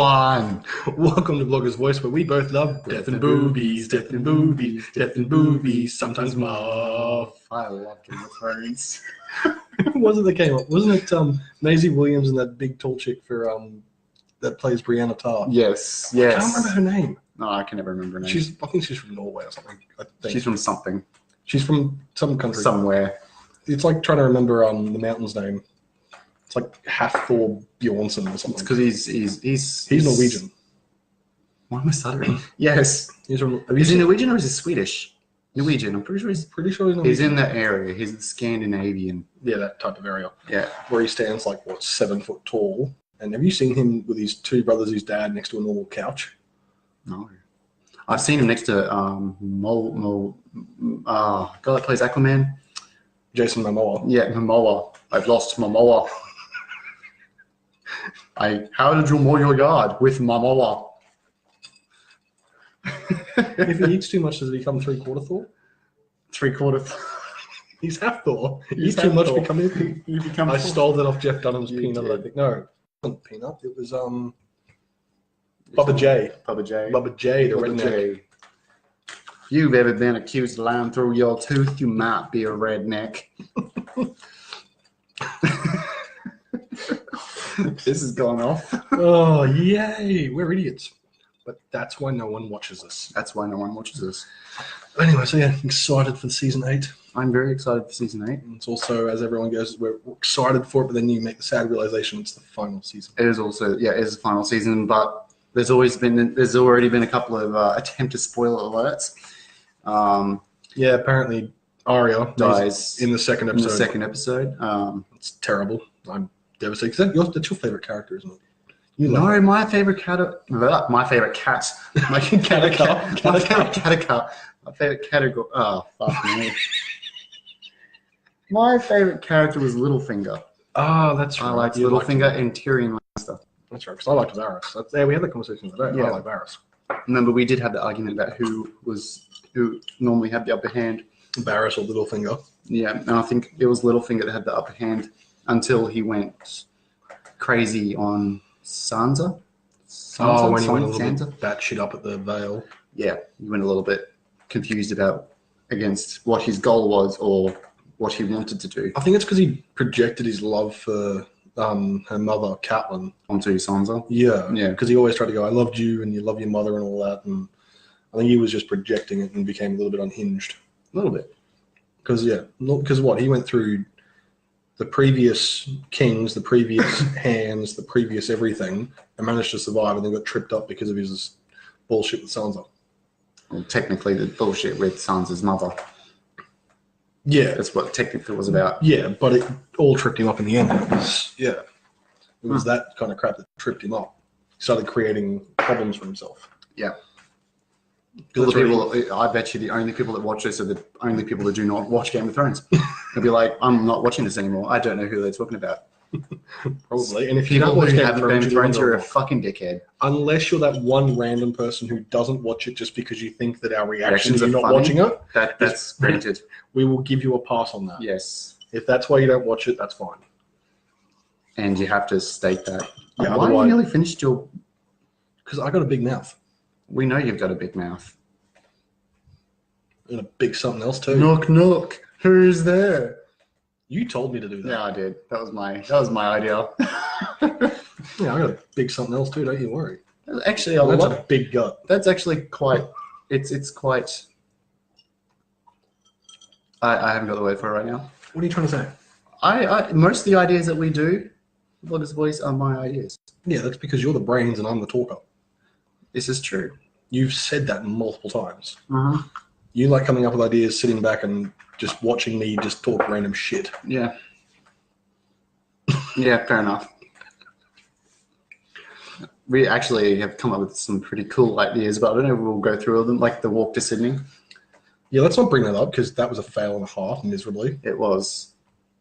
everyone. Welcome to Blogger's Voice, where we both love death and boobies, death and boobies, death and boobies, sometimes muff. I love Game of Thrones. Who was it that came up? Wasn't it Maisie Williams and that big tall chick for that plays Brianna Tarr? Yes. I can't remember her name. No, I can never remember her name. I think she's from Norway or something. I think. She's from something. She's from some country. Somewhere. It's like trying to remember the mountain's name. It's like Hafthor Bjornsson or something. It's because he's Norwegian. Why am I stuttering? Yes. Is he Norwegian or is he Swedish? Norwegian. I'm pretty sure he's Norwegian. He's in that area. He's Scandinavian. Yeah, that type of area. Yeah. Where he stands 7 foot tall. And have you seen him with his two brothers, his dad, next to a normal couch? No. I've seen him next to guy that plays Aquaman. Jason Momoa. Yeah, Momoa. I've lost Momoa. How did you mow your yard with Momoa? If he eats too much, does he become three-quarter Thor? Three-quarter. He's half Thor. He eats He's too half much, Thor. you become. I stole that off Jeff Dunham's peanut. I think no, it wasn't peanut. It was Bubba J. Bubba J. Bubba J. The Bubba redneck. J. If you've ever been accused of lying through your tooth, you might be a redneck. This has gone off. Oh, yay. We're idiots. But that's why no one watches us. That's why no one watches us. Anyway, so yeah, excited for season 8. I'm very excited for season 8. It's also, as everyone goes, we're excited for it, but then you make the sad realization it's the final season. It is also, it is the final season, but there's already been a couple of attempted spoiler alerts. Yeah, apparently Arya dies in the second episode. It's terrible. I'm devastated. That's your favorite character, isn't it? My favorite cat. My favorite category. Oh, fuck me. My favorite character was Littlefinger. Oh, that's right. I liked Littlefinger and Tyrion Lannister. That's right, because I liked Varys. We had that conversation today. Yeah. I like Varys. Remember, we did have the argument about who normally had the upper hand. Varys or Littlefinger. Yeah, and I think it was Littlefinger that had the upper hand until he went crazy on Sansa. When he went a little bit batshit up at the Vale. Yeah, he went a little bit confused against what his goal was or what he wanted to do. I think it's because he projected his love for her mother, Catelyn. Onto Sansa? Yeah. Yeah. Because he always tried to go, I loved you and you love your mother and all that. And I think he was just projecting it and became a little bit unhinged. A little bit. Because what? He went through the previous kings, the previous hands, the previous everything, and managed to survive, and then got tripped up because of his bullshit with Sansa. Well, technically, the bullshit with Sansa's mother. Yeah. That's what technically was about. Yeah, but it all tripped him up in the end. It was that kind of crap that tripped him up. He started creating problems for himself. Yeah. I bet you the only people that watch this are the only people that do not watch Game of Thrones. They'll be like, I'm not watching this anymore. I don't know who they're talking about. Probably. And if you People don't watch who Game have of Thrones, Game of Thrones, you're a fucking dickhead. Unless you're that one random person who doesn't watch it just because you think that our reactions are are not funny. watching it. That's granted. We will give you a pass on that. Yes. If that's why you don't watch it, that's fine. And you have to state that. Yeah, why you nearly finished your... Because I got a big mouth. We know you've got a big mouth. And a big something else too. Knock, knock. Who's there? You told me to do that. Yeah, I did. That was my idea. Yeah, I got a big something else too. Don't you worry. Actually, That's a big gut. That's actually quite. It's quite. I haven't got the word for it right now. What are you trying to say? Most of the ideas that we do, Blogger's Voice, are my ideas. Yeah, that's because you're the brains and I'm the talker. This is true. You've said that multiple times. Uh-huh. You like coming up with ideas, sitting back and just watching me just talk random shit. Yeah. Yeah, fair enough. We actually have come up with some pretty cool ideas, but I don't know if we'll go through all of them, like the walk to Sydney. Yeah, let's not bring that up because that was a fail and a half, miserably. It was.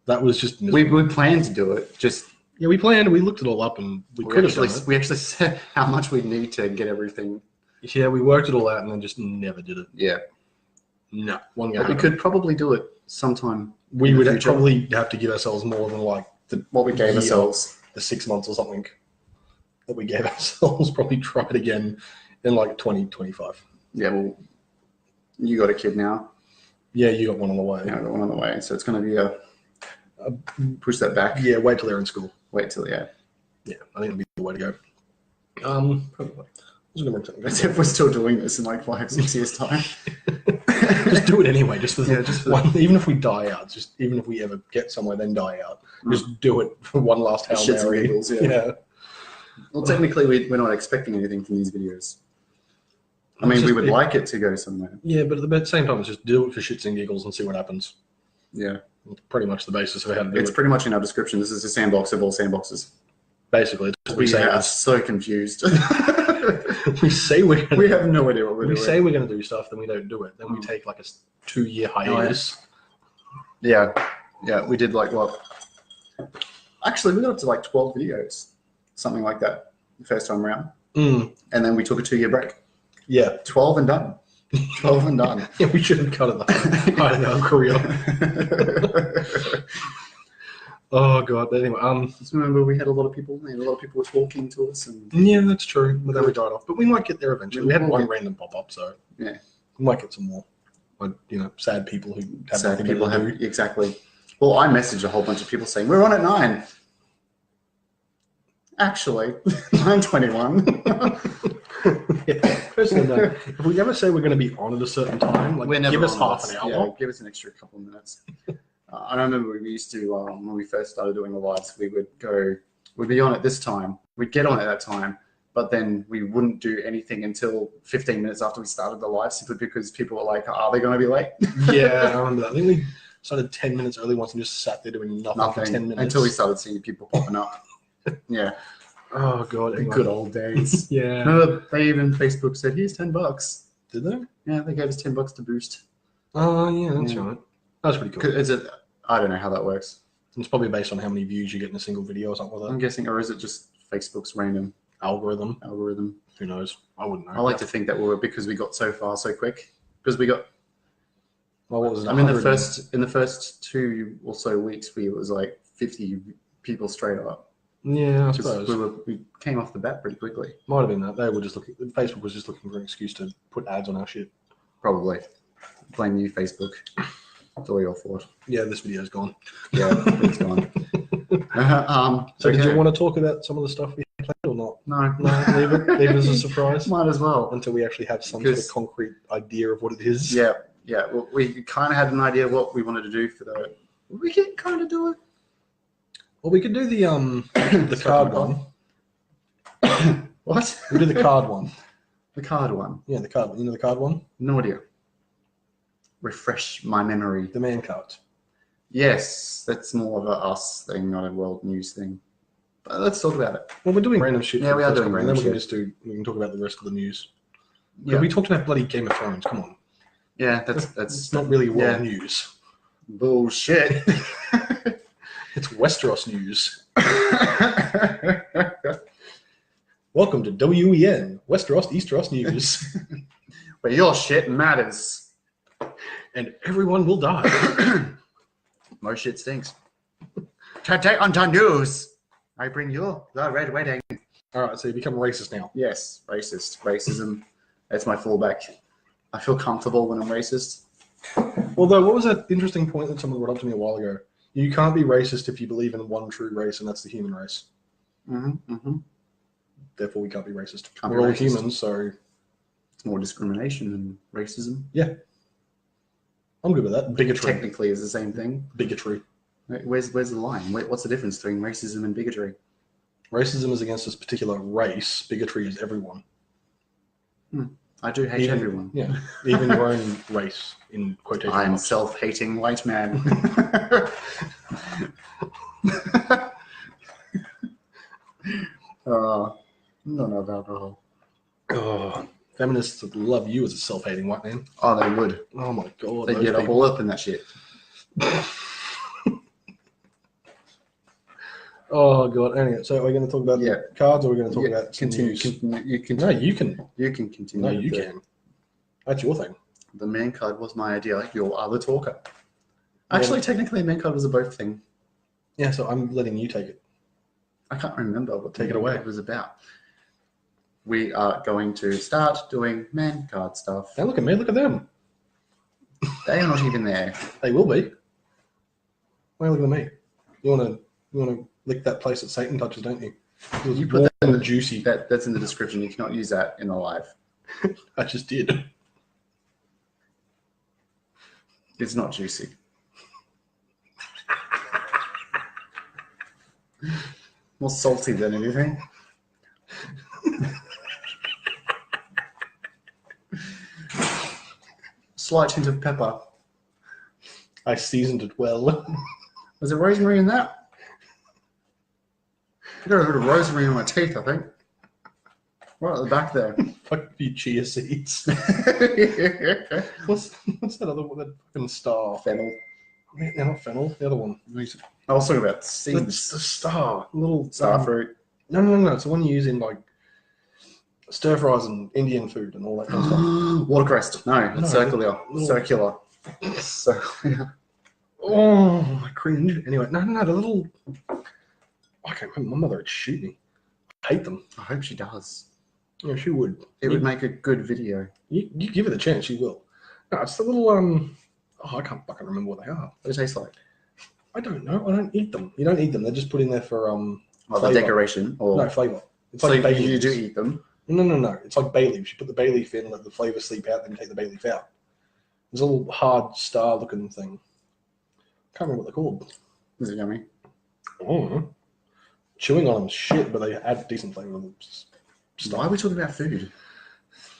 That was just miserable. We planned to do it, just... Yeah, we planned, we looked it all up and we could have done it. We actually said how much we'd need to get everything. Yeah, we worked it all out and then just never did it. Yeah. No, one But we could probably do it sometime. We would probably have to give ourselves more than what we gave ourselves. The 6 months or something. that we gave ourselves. Probably try it again in like 2025. Yeah, well, you got a kid now. Yeah, you got one on the way. Yeah, I got one on the way. So it's going to be a push that back. Yeah, wait till they're in school. Wait till, yeah. Yeah, I think it'll be the way to go. Probably. As if we're still doing this in like 5-6 years' time. Just do it anyway. Just for just even if we die out, even if we ever get somewhere, then die out. Just do it for one last Hail Shits and Mary. giggles, yeah. Well, technically, we're not expecting anything from these videos. I mean, we would like it to go somewhere. Yeah, but at the same time, it's just do it for shits and giggles and see what happens. Yeah. It's pretty much the basis of how to do it. It's pretty much in our description. This is a sandbox of all sandboxes. Basically, We are so confused. we say we have no idea what we're doing. We say we're going to do stuff, then we don't do it. Then we take like a 2-year hiatus. Yeah, we did like what? Actually, we got up to like 12 videos, something like that, the first time around. And then we took a 2-year break. Yeah, 12 and done. 12 and done. Yeah, we should have cut it the height of our career. Oh god. But anyway, Just remember we had a lot of people. And a lot of people were talking to us, and yeah, that's true. But then we died off. But we might get there eventually. We had one Yeah. random pop up, so yeah, we might get some more. Like, sad people who have sad nothing people better have to do. exactly. Well, I messaged a whole bunch of people saying we're on at 9. Actually, 9:21. Yeah. Personally, no. If we ever say we're going to be on at a certain time, like We're never give us on half this. an hour. Yeah, give us an extra couple of minutes. I remember we used to, when we first started doing the lives, we'd be on at this time. We'd get on at that time, but then we wouldn't do anything until 15 minutes after we started the live, simply because people were like, are they going to be late? Yeah, I remember that. I think we started 10 minutes early once and just sat there doing nothing for 10 minutes. Until we started seeing people popping up. Yeah. Oh, God. The good old days. Yeah. Remember, Facebook said, here's $10. Did they? Yeah, they gave us $10 to boost. Oh, yeah, that's Yeah. right. That's pretty cool. I don't know how that works. It's probably based on how many views you get in a single video or something like I'm that. guessing, or is it just Facebook's random Algorithm. algorithm? Who knows? I wouldn't know. I like to think that because we got so far so quick. Because we got, Well, what was it? I mean, in 100? the first 2 or so weeks, it was like 50 people straight up. Yeah, I 'Cause suppose. we came off the bat pretty quickly. Might have been that. They were just looking. Facebook was just looking for an excuse to put ads on our shit. Probably. Blame you, Facebook. It's all your fault. Yeah, this video's gone. Yeah, it's gone. So, did okay. you want to talk about some of the stuff we had planned or not? No. No, leave it as a surprise Might as well. until we actually have some sort of Because- concrete idea of what it is. Yeah. Well, we kind of had an idea of what we wanted to do for the. We can kind of do it. Well, we could do the card one. What? We do the card one. The card one. Yeah, the card one. You know the card one? No idea. Refresh my memory. The man cards. Yes, that's more of a us thing, not a world news thing. But let's talk about it. Well, we're doing random shit. Yeah, for we the are first doing one, and then random we can we can talk about the rest of the news. Yeah, We talked about bloody Game of Thrones. Come on. yeah, It's that's not really world yeah. news. bullshit. It's Westeros news. Welcome to WEN, Westeros Easteros News. Where your shit matters. And everyone will die. Most shit stinks. Today on the news, I bring you the red wedding. All right, so you become racist now. Yes, racist. Racism. That's my fallback. I feel comfortable when I'm racist. Although, what was that interesting point that someone brought up to me a while ago? You can't be racist if you believe in one true race, and that's the human race. Therefore, we can't be racist. Can't We're be all racist. humans, so It's more discrimination than racism. I'm good with that. Bigotry. Technically, it's the same thing. Bigotry. Where's the line? What's the difference between racism and bigotry? Racism is against this particular race. Bigotry is everyone. I do hate everyone. Yeah, even your own race, in quotation I'm marks. self-hating white man. Not of alcohol. Oh, feminists would love you as a self-hating white man. Oh, they would. Oh my god. They those get up people. all up in that shit. Oh god. Anyway, so are we going to talk about Yeah. the cards, or are we going to talk Yeah, about some continue. news? You can. No, you can. You can continue. No, you with can. That's your thing. The man card was my idea. You are the talker. Actually, technically, man card was a both thing. Yeah, so I'm letting you take it. I can't remember what Take it away. it was about. We are going to start doing man card stuff. Now look at me, look at them. They are not even there. They will be. Why are you looking at me? You wanna lick that place that Satan touches, don't you? You put that in the, juicy. That's in the description. You cannot use that in the live. I just did. It's not juicy. More salty than anything. Slight hint of pepper. I seasoned it well. Was there rosemary in that? I got a bit of rosemary in my teeth, I think. Right at the back there. Fuck you, chia seeds. What's that other one? That fucking star? Fennel. They're not fennel. The other one. I was talking about seeds. The star. Little Star fruit. No. It's the one you use in like stir fries and Indian food and all that kind of stuff. Watercress. No, it's circular. Little... Circular. Oh, I cringe. Anyway, no. The little... I can't remember. My mother would shoot me. I hate them. I hope she does. Yeah, she would. It would make a good video. You give it a chance, she will. No, it's the little... Oh, I can't fucking remember what they are. What do they taste like? I don't know. I don't eat them. You don't eat them. They're just put in there for... the decoration? Or... No, flavour. It's so like bay you leaves. do eat them? No. It's like bay leaves. You put the bay leaf in, let the flavour seep out, then you take the bay leaf out. There's a little hard star-looking thing. Can't remember what they're called. Is it yummy? Oh, chewing on them is shit, but they add decent flavour to them. Why are we talking about food?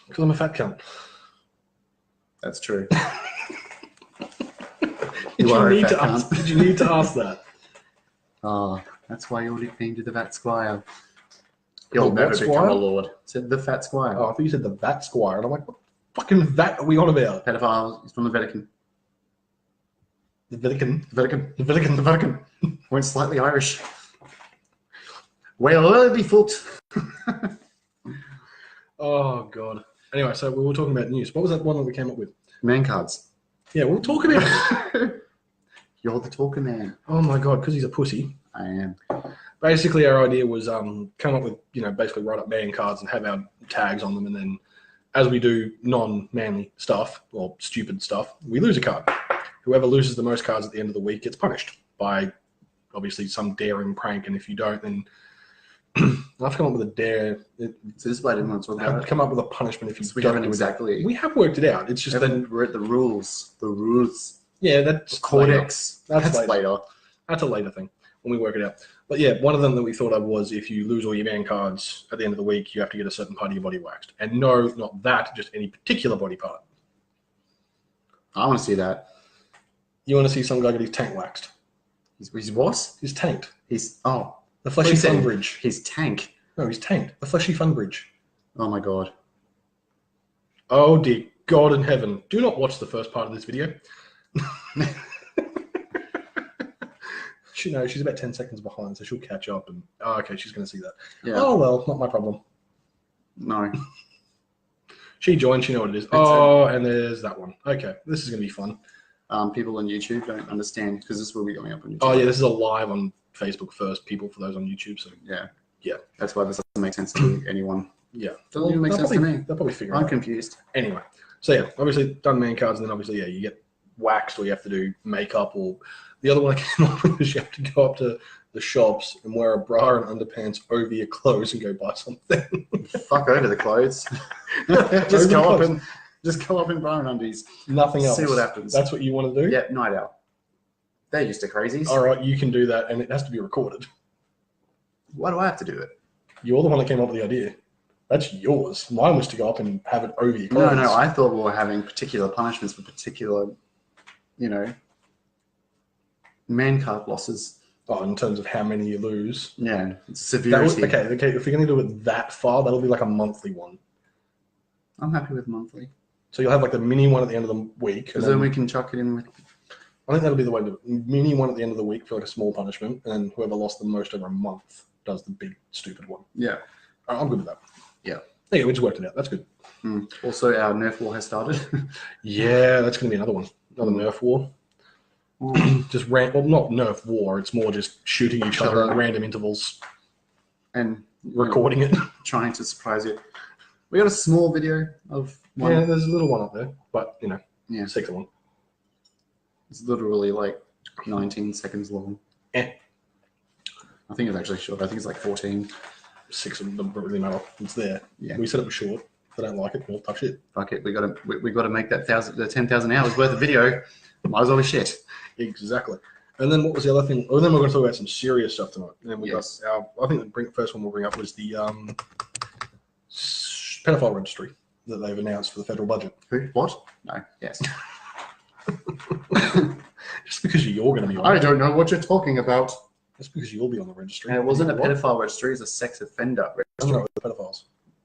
Because I'm a fat cunt. That's true. Did you need to ask that? Oh, that's why you're nicknamed the Fat Squire. You'll The never what become squire? a lord. Said the Fat Squire. Oh, I thought you said the Vat Squire, and I'm like, what fucking vat are we on about? Pedophile. He's from the Vatican. The Vatican. The Vatican. The Vatican. The Vatican. Went slightly Irish. Well, be fucked. Oh, God. Anyway, so we were talking about news. What was that one that we came up with? Man cards. Yeah, we'll talk about it. You're the talker man. Oh, my God, because he's a pussy. I am. Basically, our idea was come up with, basically write up man cards and have our tags on them. And then as we do non-manly stuff or stupid stuff, we lose a card. Whoever loses the most cards at the end of the week gets punished by obviously some daring prank. And if you don't, then I've come up with a dare. So this is why I didn't want to talk about I've it. come up with a punishment if you We don't haven't do exactly. We have worked it out. It's just then We're at the rules. The rules. yeah, that's Codex. That's That's later. later. That's a later thing when we work it out. But yeah, one of them that we thought of was if you lose all your man cards at the end of the week, you have to get a certain part of your body waxed. And no, not that, just any particular body part. I want to see that. You want to see some guy get his tank waxed? He's what? He's tanked. The fleshy What fun you bridge. His tank. No, he's tanked. The fleshy fun bridge. Oh my god. Oh dear God in heaven. Do not watch the first part of this video. She's about 10 seconds behind, so she'll catch up and okay, she's going to see that. Yeah. Oh well, not my problem. No. She joined, she know what it is. And there's that one. Okay, this is going to be fun. People on YouTube don't understand because this will be going up on YouTube. Oh yeah, this is a live on Facebook first, people for those on YouTube. So yeah. That's why this doesn't make sense to anyone. yeah, Doesn't even make sense to me. They'll probably figure it I'm out. confused. Anyway, so yeah, obviously done man cards, and then obviously you get waxed or you have to do makeup, or the other one I came up with is you have to go up to the shops and wear a bra and underpants over your clothes and go buy something. Fuck over the clothes. Just go up in bra and undies. Nothing else. See what happens. That's what you want to do? Yeah, night out. They're used to crazies. All right, you can do that, and it has to be recorded. Why do I have to do it? You're the one that came up with the idea. That's yours. Mine was to go up and have it over your clothes. No, I thought we were having particular punishments for particular, man card losses. Oh, in terms of how many you lose. Yeah, it's severity. Okay, if you're going to do it that far, that'll be like a monthly one. I'm happy with monthly. So you'll have like the mini one at the end of the week. Because then we can chuck it in with... I think that'll be the way to do it. Mini one at the end of the week for like a small punishment, and then whoever lost the most over a month does the big stupid one. Yeah. I'm good with that. Yeah. Yeah, we just worked it out. That's good. Also, our Nerf war has started. Yeah, that's going to be another one. Another Nerf war. Just not Nerf war. It's more just shooting each other at random intervals. and recording it. trying to surprise you. We got a small video of one. Yeah, there's a little one up there, but Yeah. second one. It's literally like 19 seconds long. Eh. I think it's actually short. I think it's like 14. 6 of them don't really matter. It's there. Yeah. We said it was short. If they don't like it, we'll touch it. Fuck it. We gotta make that 10,000 hours worth of video. Might as well be shit. Exactly. And then what was the other thing? Oh, then we're going to talk about some serious stuff tonight. And then we Yes. got I think the first one we'll bring up was the pedophile registry that they've announced for the federal budget. Who? What? No. Yes. Just because you're going to be on I it. don't know what you're talking about. Just because you'll be on the registry. And it wasn't a What? pedophile registry. It's a sex offender I registry. don't know, the pedophiles.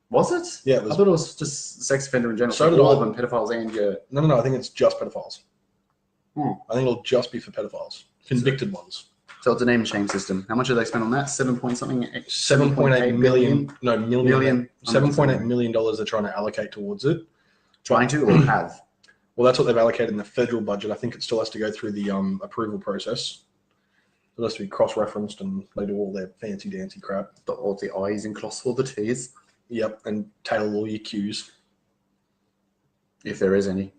Was it? Yeah, it I was. thought it was just sex offender in general. So did all I. of them, pedophiles and your... No. I think it's just pedophiles. Hmm. I think it'll just be for pedophiles. Convicted ones. So it's a name and shame system. How much did they spend on that? 7.8 $7.8 million. No, million. $7.8 million they're trying to allocate towards it. Trying to or have? Well, that's what they've allocated in the federal budget. I think it still has to go through the approval process. It has to be cross-referenced, and they do all their fancy-dancy crap. Dot all the I's and cross all the T's. Yep, and tailor all your Q's. If there is any.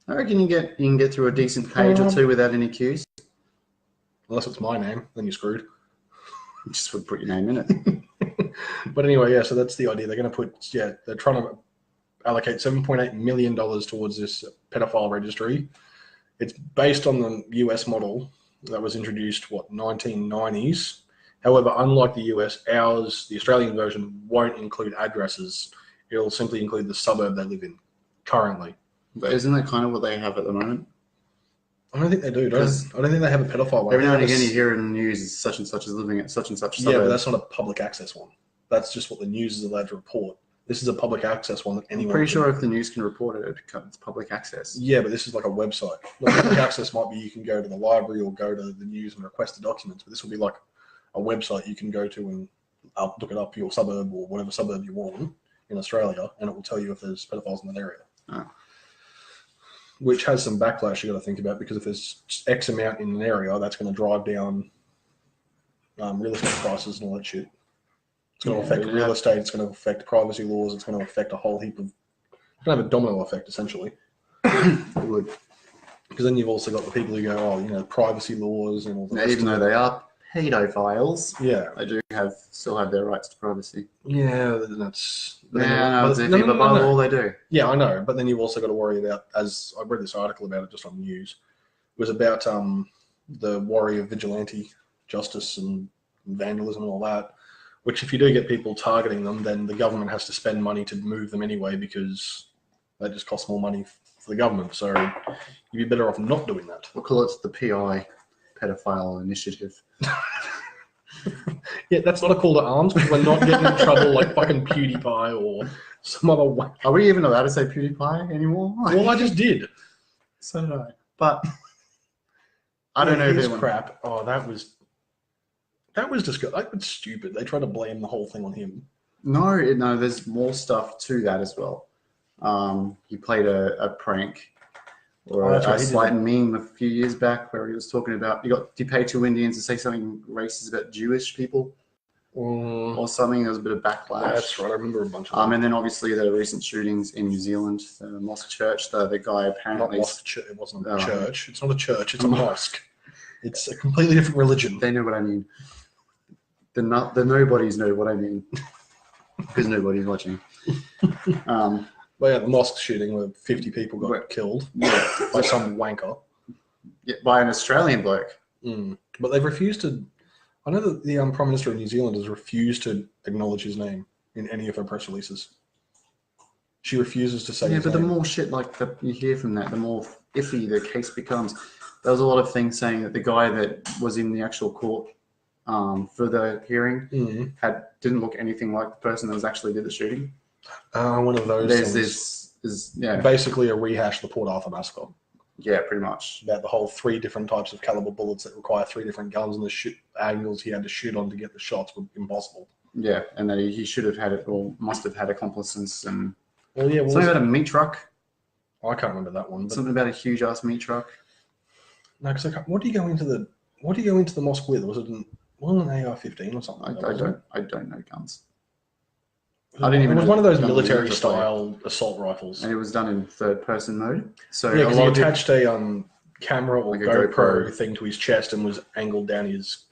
I reckon you can get through a decent page or two without any cues. Unless it's my name, then you're screwed. You just would put your name in it. But anyway, yeah, so that's the idea. They're going to put, they're trying to allocate $7.8 million towards this pedophile registry. It's based on the US model that was introduced, 1990s. However, unlike the US, the Australian version won't include addresses. It'll simply include the suburb they live in currently. But isn't that kind of what they have at the moment? I don't think they do. I don't think they have a pedophile one. Every now and again you hear in the news such and such is living at such and such suburb. Yeah, but that's not a public access one. That's just what the news is allowed to report. This is a public access one that anyone... I'm pretty sure if the news can report it, it's public access. Yeah, but this is like a website. Like public access might be you can go to the library or go to the news and request the documents, but this will be like a website you can go to and look it up, your suburb or whatever suburb you want in Australia, and it will tell you if there's pedophiles in that area. Oh. Which has some backlash you got to think about, because if there's X amount in an area, that's going to drive down real estate prices and all that shit. It's going to affect real estate. It's going to affect privacy laws. It's going to affect a whole heap of... It's going to have a domino effect, essentially. It would. Because then you've also got the people who go, privacy laws and all that. Now, even though they are pedophiles, yeah, they do still have their rights to privacy. Yeah, that's... It's iffy, but by all they do. Yeah, I know. But then you've also got to worry about, as I read this article about it just on the news, it was about the worry of vigilante justice and vandalism and all that, which if you do get people targeting them, then the government has to spend money to move them anyway, because that just costs more money for the government. So you'd be better off not doing that. We'll call it the PI, Pedophile Initiative. Yeah, that's not a call to arms, because we're not getting in trouble like fucking PewDiePie or some other way. Are we even allowed to say PewDiePie anymore? Well, I just did. So did I. But I don't know if his anyone... crap. Oh, that was just that was stupid. They tried to blame the whole thing on him. No, there's more stuff to that as well. He played a prank or a slight meme a few years back where he was talking about you pay 2 Indians to say something racist about Jewish people or something. There was a bit of backlash. That's right. I remember a bunch of them. And then obviously the recent shootings in New Zealand, the mosque church, the guy apparently... It wasn't a church. It's not a church. It's a mosque. It's a completely different religion. They know what I mean. The nobodies know what I mean. Because nobody's watching. But yeah, the mosque shooting where 50 people got killed by some wanker. Yeah, by an Australian bloke. But they've refused to... I know that the Prime Minister of New Zealand has refused to acknowledge his name in any of her press releases. She refuses to say his name. The more shit you hear from that, the more iffy the case becomes. There was a lot of things saying that the guy that was in the actual court for the hearing didn't look anything like the person that was actually did the shooting. One of those things. Basically a rehash of the Port Arthur massacre. Yeah, pretty much. About the whole 3 different types of caliber bullets that require 3 different guns, and the angles he had to shoot on to get the shots were impossible. Yeah, and that he should have had it, or must have had accomplices, and something about a meat truck. I can't remember that one. Something about a huge ass meat truck. No, because what do you go into the mosque with? Was it Wasn't an AR-15 or something? I don't know guns. I didn't even. It was one of those gun military style assault rifles. And it was done in third person mode. So yeah, because he attached a camera or like a GoPro thing to his chest and was angled down his.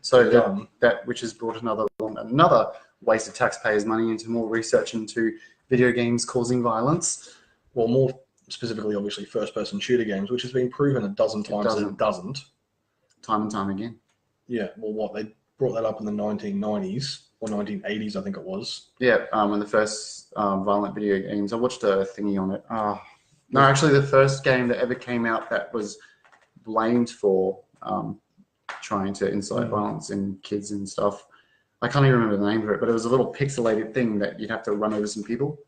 So that which has brought another waste of taxpayers' money into more research into video games causing violence. Well, more specifically, obviously, first-person shooter games, which has been proven a dozen times that it doesn't. Time and time again. Yeah, well, they brought that up in the 1990s or 1980s, I think it was. Yeah, when the first violent video games, I watched a thingy on it. No, actually, the first game that ever came out that was blamed for trying to incite violence in kids and stuff. I can't even remember the name of it, but it was a little pixelated thing that you'd have to run over some people.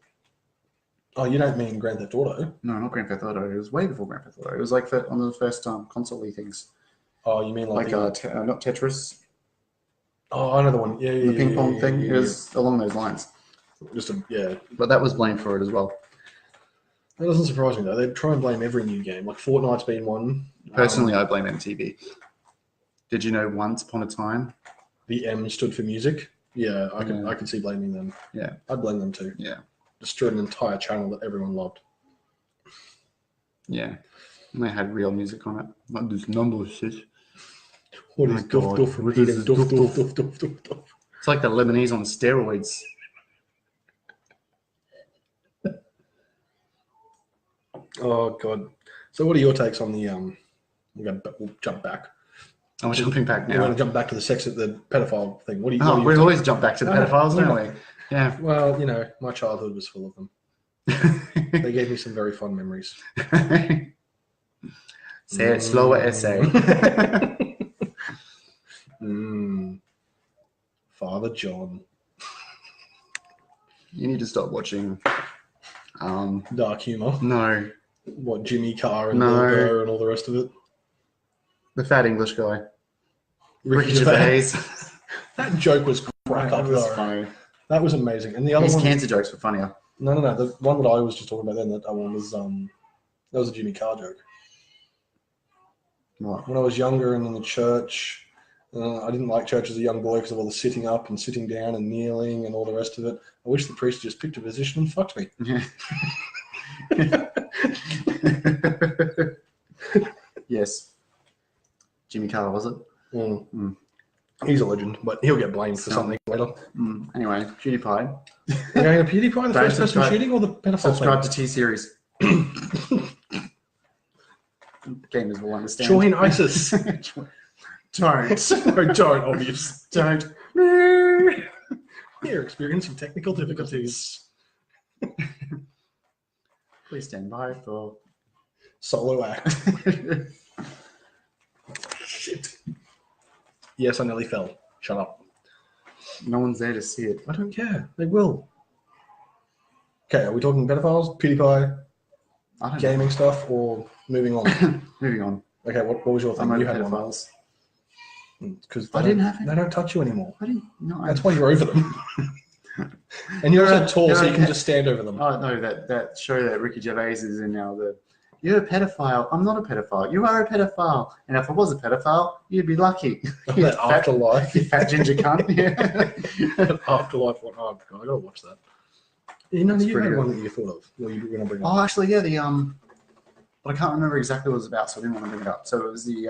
Oh, you don't mean Grand Theft Auto? No, not Grand Theft Auto. It was way before Grand Theft Auto. It was like one of the first console-y things. Oh, you mean like not Tetris? Oh, I know the one. Yeah, the ping pong thing. It was along those lines. But that was blamed for it as well. That doesn't surprise me though. They try and blame every new game. Like Fortnite's been one. Personally, I blame MTV. Did you know Once Upon a Time? The M stood for music. Yeah, I can see blaming them. Yeah, I'd blame them too. Yeah, destroyed an entire channel that everyone loved. Yeah, and they had real music on it. Not this number shit. What is duff duff repeating duff duff duff duff duff duff? It's like the Lebanese on steroids. Oh god. So what are your takes on the we'll jump back. Oh, we're jumping back now. We're going to jump back to the pedophile thing. What do you? Oh, we always jump back to the pedophiles, don't we? Yeah. Well, my childhood was full of them. They gave me some very fun memories. Say it slower, essay. Father John. You need to stop watching. Dark humor. No. What, Jimmy Carr and Wilbur and all the rest of it? The fat English guy. Ricky Gervais. That joke was crack up. That was funny. That was amazing. And the other His cancer jokes were funnier. No. The one that I was just talking about then, that one was that was a Jimmy Carr joke. What? When I was younger and in the church, I didn't like church as a young boy because of all the sitting up and sitting down and kneeling and all the rest of it. I wish the priest just picked a position and fucked me. Yeah. Yes. Jimmy Carr, was it? He's a legend, but he'll get blamed for something later. Anyway, PewDiePie. Yeah, PewDiePie, the first person shooting or the pedophile? Subscribe to T-Series. Gamers will understand. Join ISIS. Don't, obvious. Don't. We're experiencing technical difficulties. Please stand by for solo act. Shit. Yes, I nearly fell. Shut up. No one's there to see it. I don't care. They will. Okay, are we talking pedophiles, PewDiePie, gaming stuff, or moving on? Moving on. Okay, what was your thing? You had pedophiles. Because I didn't have it. They don't touch you anymore. I didn't. No, that's why you're over them. And you're so tall, so you can just stand over them. Oh no, that show that Ricky Gervais is in now. You're a pedophile. I'm not a pedophile. You are a pedophile. And if I was a pedophile, you'd be lucky. That Afterlife. You fat ginger cunt. Afterlife one. Oh god, I gotta watch that. You had one that you thought of. Well, you were gonna bring up. Oh, actually, yeah. But I can't remember exactly what it was about, so I didn't want to bring it up. So it was the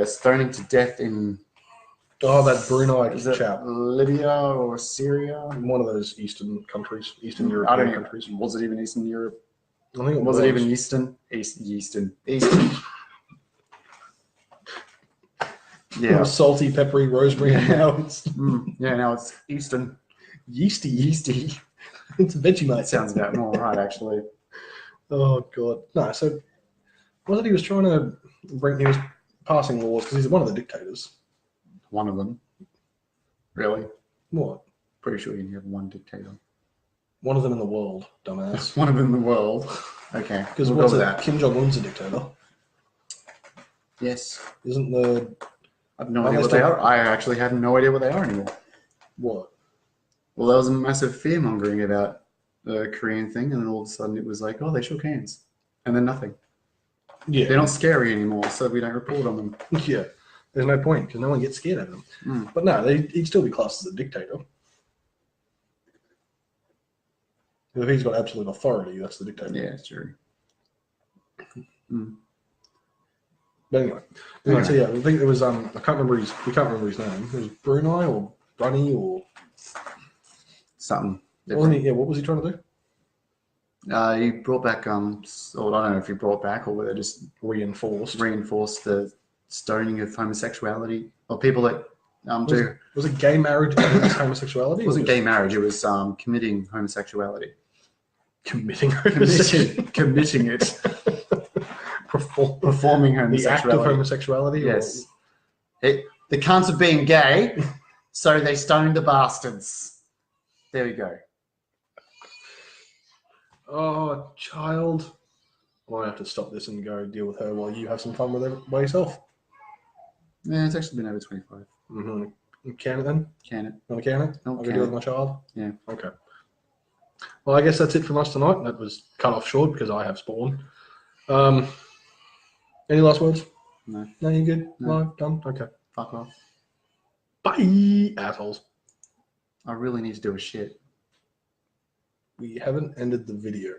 stoning to death in. Oh, that Brunei chap. Libya or Syria? One of those Eastern countries, Eastern European countries. Was it even Eastern Europe? I think it was. It even Eastern? Eastern. Yeah. Salty, peppery, rosemary, and now it's... now it's Eastern. Yeasty. It's Vegemite. It sounds about more right, actually. Oh, God. No, so... Was it he was trying to bring... He was passing laws because he's one of the dictators. One of them. Really? What? Pretty sure you have one dictator. One of them in the world, dumbass. One of them in the world. Okay. Because what's that? Kim Jong-un's a dictator. Yes. Isn't the... I have no idea what they are. I actually have no idea what they are anymore. What? Well, there was a massive fear-mongering about the Korean thing, and then all of a sudden it was like, oh, they shook hands. And then nothing. Yeah. They're not scary anymore, so we don't report on them. Yeah. There's no point because no one gets scared of him. Mm. But no, he'd still be classed as a dictator. If he's got absolute authority, that's the dictator. Yeah, it's true. Mm. But anyway, so yeah, I think it was we can't remember his name. It was Brunei or Brunny or something. Wasn't he? Yeah, what was he trying to do? He brought back or I don't know if he brought back or whether just Reinforced the stoning of homosexuality or people that was it gay marriage and homosexuality? It wasn't gay marriage. It was committing homosexuality. Committing it. Performing homosexuality. The act of homosexuality? Yes. The cunts are being gay, so they stoned the bastards. There we go. Oh, child. I might have to stop this and go deal with her while you have some fun with it by yourself. Yeah, it's actually been over 25. Mm-hmm. Can it then? Can it? Want to can it? I'll deal with my child? Yeah. Okay. Well, I guess that's it from us tonight. That was cut off short because I have spawn. Any last words? No. No, you good? No. Done? Okay. Fuck off. Bye, assholes. I really need to do a shit. We haven't ended the video.